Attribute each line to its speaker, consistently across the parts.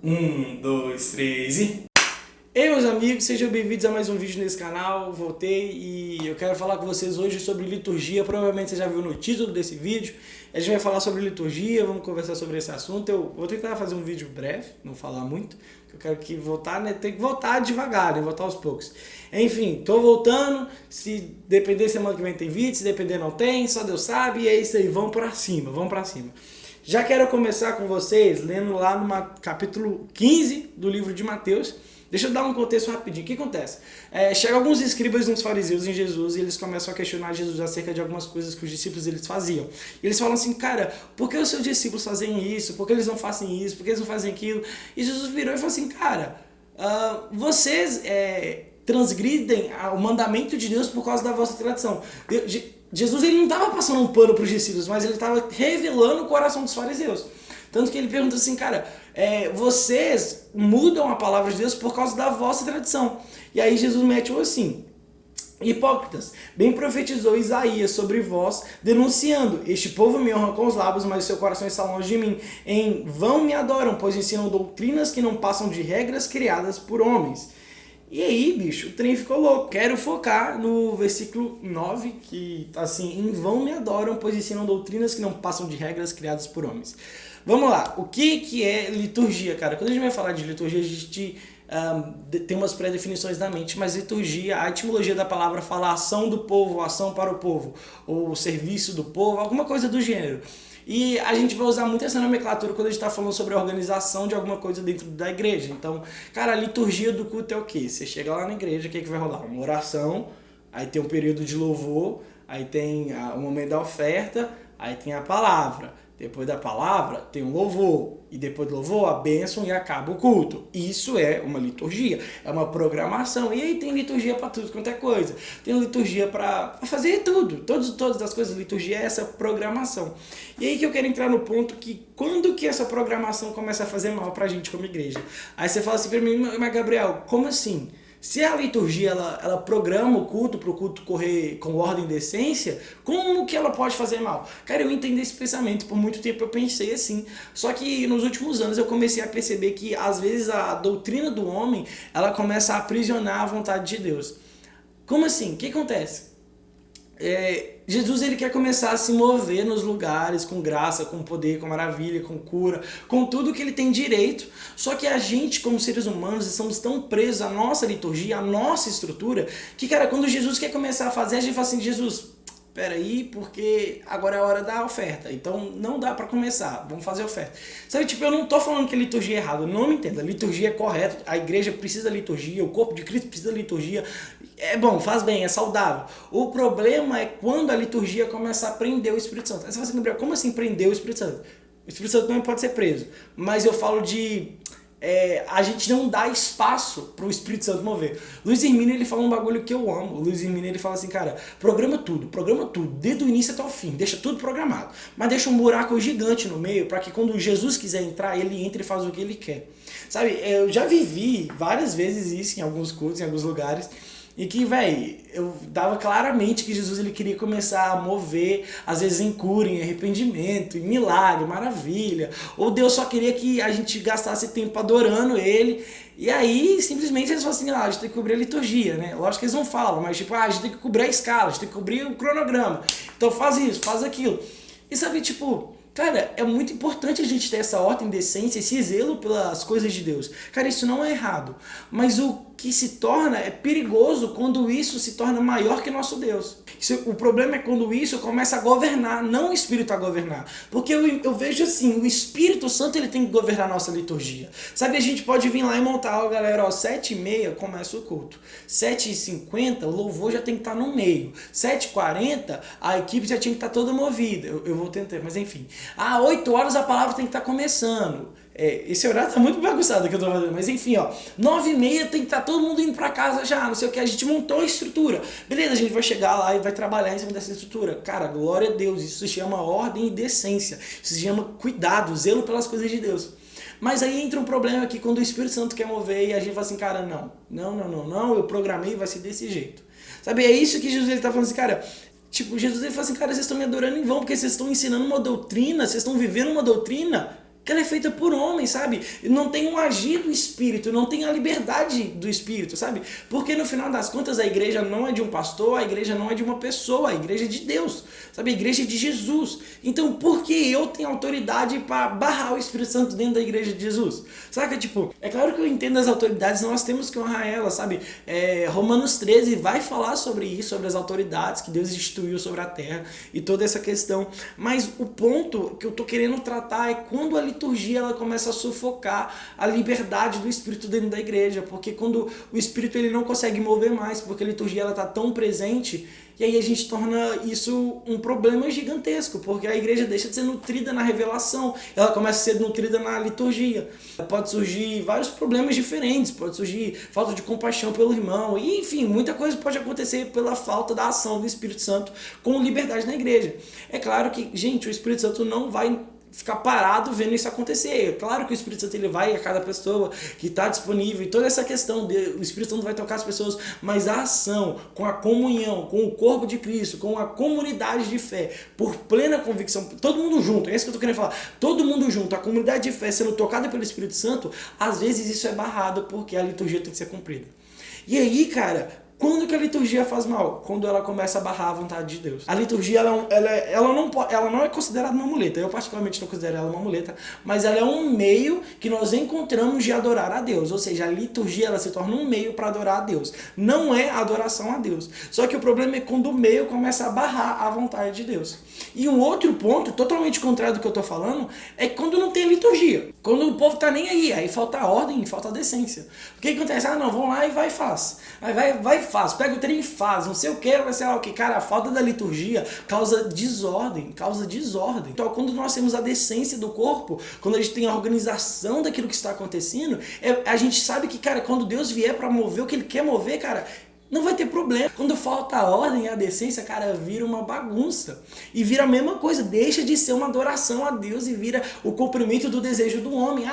Speaker 1: 2, 3 e... Ei, meus amigos, sejam bem-vindos a mais um vídeo nesse canal. Voltei e eu quero falar com vocês hoje sobre liturgia. Provavelmente você já viu no título desse vídeo. A gente vai falar sobre liturgia, vamos conversar sobre esse assunto. Eu vou tentar fazer um vídeo breve, não falar muito. Eu quero que voltar, né? Tem que voltar devagar, né? Voltar aos poucos. Enfim, tô voltando. Se depender, semana que vem tem vídeo. Se depender, não tem. Só Deus sabe. E é isso aí, vamos pra cima, vamos pra cima. Já quero começar com vocês lendo lá no capítulo 15 do livro de Mateus. Deixa eu dar um contexto rapidinho. O que acontece? Chegam alguns escribas e uns fariseus em Jesus e eles começam a questionar Jesus acerca de algumas coisas que os discípulos eles faziam. E eles falam assim, cara, por que os seus discípulos fazem isso? Por que eles não fazem isso? Por que eles não fazem aquilo? E Jesus virou e falou assim, cara, vocês transgridem o mandamento de Deus por causa da vossa tradição. Jesus ele não estava passando um pano para os discípulos, mas ele estava revelando o coração dos fariseus. Tanto que ele pergunta assim, cara, vocês mudam a palavra de Deus por causa da vossa tradição. E aí Jesus mete assim, hipócritas, bem profetizou Isaías sobre vós, denunciando, este povo me honra com os lábios, mas o seu coração está longe de mim. Em vão me adoram, pois ensinam doutrinas que não passam de regras criadas por homens. E aí, bicho, o trem ficou louco. Quero focar no versículo 9, que tá assim, em vão me adoram, pois ensinam doutrinas que não passam de regras criadas por homens. Vamos lá, o que é liturgia, cara? Quando a gente vai falar de liturgia, a gente tem umas pré-definições na mente, mas liturgia, a etimologia da palavra fala ação do povo, ação para o povo, ou serviço do povo, alguma coisa do gênero. E a gente vai usar muito essa nomenclatura quando a gente está falando sobre a organização de alguma coisa dentro da igreja. Então, cara, a liturgia do culto é o quê? Você chega lá na igreja, o que vai rolar? Uma oração, aí tem um período de louvor, aí tem o momento da oferta, aí tem a palavra. Depois da palavra tem um louvor, e depois do louvor a bênção e acaba o culto. Isso é uma liturgia, é uma programação. E aí tem liturgia para tudo quanto é coisa. Tem liturgia para fazer tudo, todas as coisas. Liturgia é essa programação. E aí que eu quero entrar no ponto que quando que essa programação começa a fazer mal pra gente como igreja? Aí você fala assim pra mim, mas Gabriel, como assim? Se a liturgia ela programa o culto para o culto correr com ordem e decência, como que ela pode fazer mal? Cara, eu entendi esse pensamento, por muito tempo eu pensei assim, só que nos últimos anos eu comecei a perceber que às vezes a doutrina do homem, ela começa a aprisionar a vontade de Deus. Como assim? O que acontece? Jesus ele quer começar a se mover nos lugares com graça, com poder, com maravilha, com cura, com tudo que ele tem direito. Só que a gente, como seres humanos, estamos tão presos à nossa liturgia, à nossa estrutura, que, cara, quando Jesus quer começar a fazer, a gente fala assim, Jesus, peraí, porque agora é a hora da oferta, então não dá pra começar, vamos fazer a oferta. Sabe, tipo, eu não tô falando que a liturgia é errada, não me entenda, a liturgia é correta, a igreja precisa da liturgia, o corpo de Cristo precisa da liturgia, é bom, faz bem, é saudável. O problema é quando a liturgia começa a prender o Espírito Santo. Aí você fala assim, Gabriel, como assim prender o Espírito Santo? O Espírito Santo não pode ser preso, mas eu falo de... a gente não dá espaço pro Espírito Santo mover. Luiz Hermínio, ele fala um bagulho que eu amo. O Luiz Hermínio, ele fala assim, cara, programa tudo, desde o início até o fim, deixa tudo programado, mas deixa um buraco gigante no meio, para que quando Jesus quiser entrar, ele entre e faz o que ele quer. Sabe, eu já vivi várias vezes isso em alguns cultos, em alguns lugares, e que, velho, eu dava claramente que Jesus ele queria começar a mover, às vezes em cura, em arrependimento, em milagre, maravilha. Ou Deus só queria que a gente gastasse tempo adorando Ele. E aí, simplesmente, eles falam assim, a gente tem que cobrir a liturgia, né? Lógico que eles não falam, mas tipo, a gente tem que cobrir a escala, a gente tem que cobrir o cronograma. Então faz isso, faz aquilo. E sabe, tipo... Cara, é muito importante a gente ter essa ordem, decência, esse zelo pelas coisas de Deus. Cara, isso não é errado. Mas o que se torna é perigoso quando isso se torna maior que nosso Deus. O problema é quando isso começa a governar, não o Espírito a governar. Porque eu vejo assim, o Espírito Santo ele tem que governar a nossa liturgia. Sabe, a gente pode vir lá e montar, ó galera, ó, 7h30 começa o culto. 7h50 o louvor já tem que estar no meio. 7h40 a equipe já tinha que estar toda movida. Eu vou tentar, mas enfim. 8 horas a palavra tem que estar começando. Esse horário tá muito bagunçado que eu tô fazendo, mas enfim, ó, 9h30 tem que estar todo mundo indo pra casa já, não sei o que, a gente montou a estrutura. Beleza, a gente vai chegar lá e vai trabalhar em cima dessa estrutura. Cara, glória a Deus, isso se chama ordem e decência, isso se chama cuidado, zelo pelas coisas de Deus. Mas aí entra um problema aqui quando o Espírito Santo quer mover e a gente fala assim, cara, não, eu programei, vai ser desse jeito. Sabe, é isso que Jesus ele tá falando assim, cara... Tipo, Jesus ele fala assim, cara, vocês estão me adorando em vão, porque vocês estão ensinando uma doutrina, vocês estão vivendo uma doutrina Porque ela é feita por homens, sabe? Não tem um agir do Espírito, não tem a liberdade do Espírito, sabe? Porque no final das contas a igreja não é de um pastor, a igreja não é de uma pessoa, a igreja é de Deus, sabe? A igreja é de Jesus. Então por que eu tenho autoridade para barrar o Espírito Santo dentro da igreja de Jesus? Saca? Tipo, é claro que eu entendo as autoridades, nós temos que honrar elas, sabe? Romanos 13 vai falar sobre isso, sobre as autoridades que Deus instituiu sobre a terra e toda essa questão. Mas o ponto que eu tô querendo tratar é quando a liturgia ela começa a sufocar a liberdade do Espírito dentro da igreja, porque quando o Espírito ele não consegue mover mais, porque a liturgia ela tá tão presente, e aí a gente torna isso um problema gigantesco, porque a igreja deixa de ser nutrida na revelação, ela começa a ser nutrida na liturgia. Pode surgir vários problemas diferentes, pode surgir falta de compaixão pelo irmão, e enfim, muita coisa pode acontecer pela falta da ação do Espírito Santo com liberdade na igreja. É claro que, gente, o Espírito Santo não vai ficar parado vendo isso acontecer. Claro que o Espírito Santo ele vai a cada pessoa que está disponível, e toda essa questão o Espírito Santo vai tocar as pessoas, mas a ação, com a comunhão, com o corpo de Cristo, com a comunidade de fé, por plena convicção, todo mundo junto, é isso que eu estou querendo falar, todo mundo junto, a comunidade de fé sendo tocada pelo Espírito Santo, às vezes isso é barrado porque a liturgia tem que ser cumprida. E aí, cara, quando que a liturgia faz mal? Quando ela começa a barrar a vontade de Deus. A liturgia ela não é considerada uma muleta. Eu particularmente não considero ela uma muleta, mas ela é um meio que nós encontramos de adorar a Deus. Ou seja, a liturgia ela se torna um meio para adorar a Deus. Não é adoração a Deus. Só que o problema é quando o meio começa a barrar a vontade de Deus. E um outro ponto, totalmente contrário do que eu estou falando, é quando não tem liturgia. Quando o povo tá nem aí falta ordem, falta decência. O que acontece? Não, vão lá e vai e faz. Vai e faz, pega o trem e faz, não sei o que, vai ser lá o que. Cara, a falta da liturgia causa desordem. Então, quando nós temos a decência do corpo, quando a gente tem a organização daquilo que está acontecendo, a gente sabe que, cara, quando Deus vier para mover o que Ele quer mover, cara, não vai ter problema. Quando falta a ordem e a decência, cara, vira uma bagunça. E vira a mesma coisa, deixa de ser uma adoração a Deus e vira o cumprimento do desejo do homem.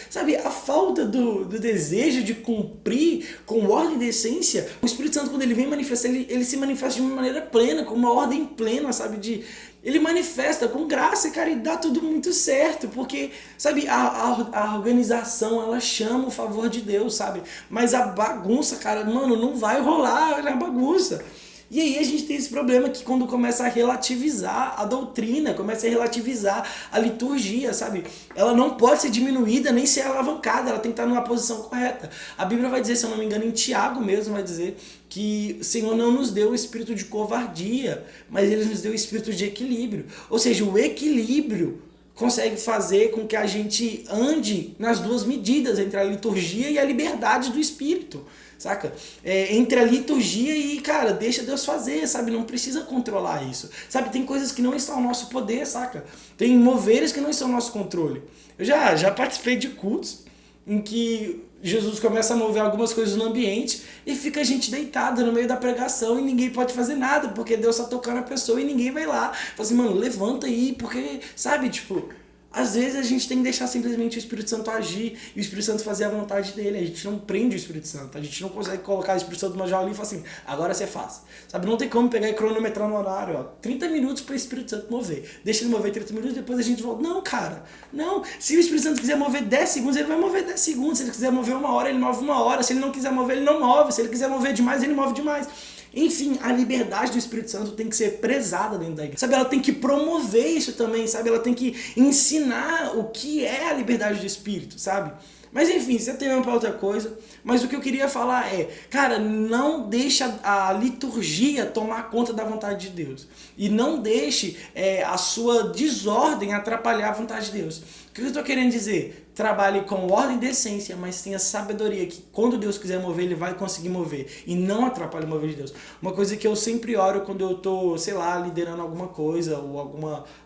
Speaker 1: Sabe, a falta do desejo de cumprir com ordem e decência. O Espírito Santo, quando ele vem manifestar, ele se manifesta de uma maneira plena, com uma ordem plena, sabe, ele manifesta com graça, cara, e dá tudo muito certo, porque, sabe, a organização, ela chama o favor de Deus, sabe, mas a bagunça, cara, mano, não vai rolar a bagunça. E aí a gente tem esse problema que quando começa a relativizar a doutrina, começa a relativizar a liturgia, sabe? Ela não pode ser diminuída nem ser alavancada, ela tem que estar numa posição correta. A Bíblia vai dizer, se eu não me engano, em Tiago mesmo vai dizer que o Senhor não nos deu o espírito de covardia, mas Ele nos deu o espírito de equilíbrio. Ou seja, o equilíbrio consegue fazer com que a gente ande nas duas medidas, entre a liturgia e a liberdade do espírito, saca? Entre a liturgia e, cara, deixa Deus fazer, sabe? Não precisa controlar isso, sabe? Tem coisas que não estão ao nosso poder, saca? Tem moveres que não estão ao nosso controle. Eu já participei de cultos em que Jesus começa a mover algumas coisas no ambiente e fica a gente deitada no meio da pregação e ninguém pode fazer nada, porque Deus tá tocando a pessoa e ninguém vai lá. Fala assim, mano, levanta aí, porque, sabe, tipo, às vezes a gente tem que deixar simplesmente o Espírito Santo agir e o Espírito Santo fazer a vontade dele. A gente não prende o Espírito Santo, a gente não consegue colocar o Espírito Santo numa jaula e falar assim, agora você faz. Sabe, não tem como pegar e cronometrar no horário, ó, 30 minutos para o Espírito Santo mover. Deixa ele mover 30 minutos, depois a gente volta. Não, cara, não. Se o Espírito Santo quiser mover 10 segundos, ele vai mover 10 segundos. Se ele quiser mover 1 hora, ele move 1 hora. Se ele não quiser mover, ele não move. Se ele quiser mover demais, ele move demais. Enfim, a liberdade do Espírito Santo tem que ser prezada dentro da igreja. Sabe, ela tem que promover isso também, sabe? Ela tem que ensinar o que é a liberdade do Espírito, sabe? Mas enfim, você tem uma pra outra coisa. Mas o que eu queria falar é, cara, não deixa a liturgia tomar conta da vontade de Deus. E não deixe a sua desordem atrapalhar a vontade de Deus. O que eu estou querendo dizer? Trabalhe com ordem e decência, mas tenha sabedoria que quando Deus quiser mover, Ele vai conseguir mover. E não atrapalhe o mover de Deus. Uma coisa que eu sempre oro quando eu tô, sei lá, liderando alguma coisa ou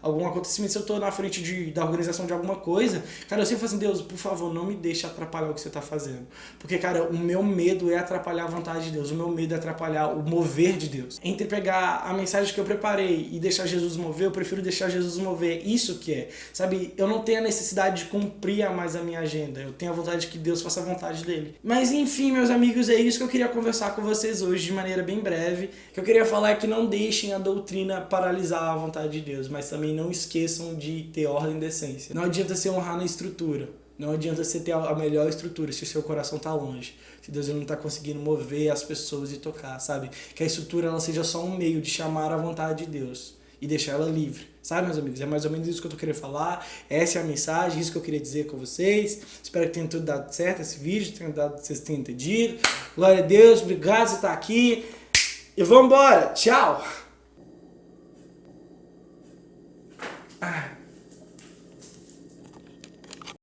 Speaker 1: algum acontecimento, se eu tô na frente da organização de alguma coisa, cara, eu sempre falo assim, Deus, por favor, não me deixe atrapalhar o que você tá fazendo. Porque, cara, o meu medo é atrapalhar a vontade de Deus. O meu medo é atrapalhar o mover de Deus. Entre pegar a mensagem que eu preparei e deixar Jesus mover, eu prefiro deixar Jesus mover. Isso que é. Sabe, eu não tenho a necessidade de cumprir a mais a minha agenda. Eu tenho a vontade de que Deus faça a vontade dele. Mas enfim, meus amigos, é isso que eu queria conversar com vocês hoje de maneira bem breve. O que eu queria falar é que não deixem a doutrina paralisar a vontade de Deus, mas também não esqueçam de ter ordem e decência. Não adianta você honrar na estrutura. Não adianta você ter a melhor estrutura se o seu coração tá longe. Se Deus não tá conseguindo mover as pessoas e tocar, sabe? Que a estrutura ela seja só um meio de chamar a vontade de Deus e deixar ela livre. Sabe, meus amigos? É mais ou menos isso que eu tô querendo falar. Essa é a mensagem, isso que eu queria dizer com vocês. Espero que tenha tudo dado certo esse vídeo, vocês tenham entendido. Glória a Deus, obrigado por estar aqui. E vamos embora. Tchau!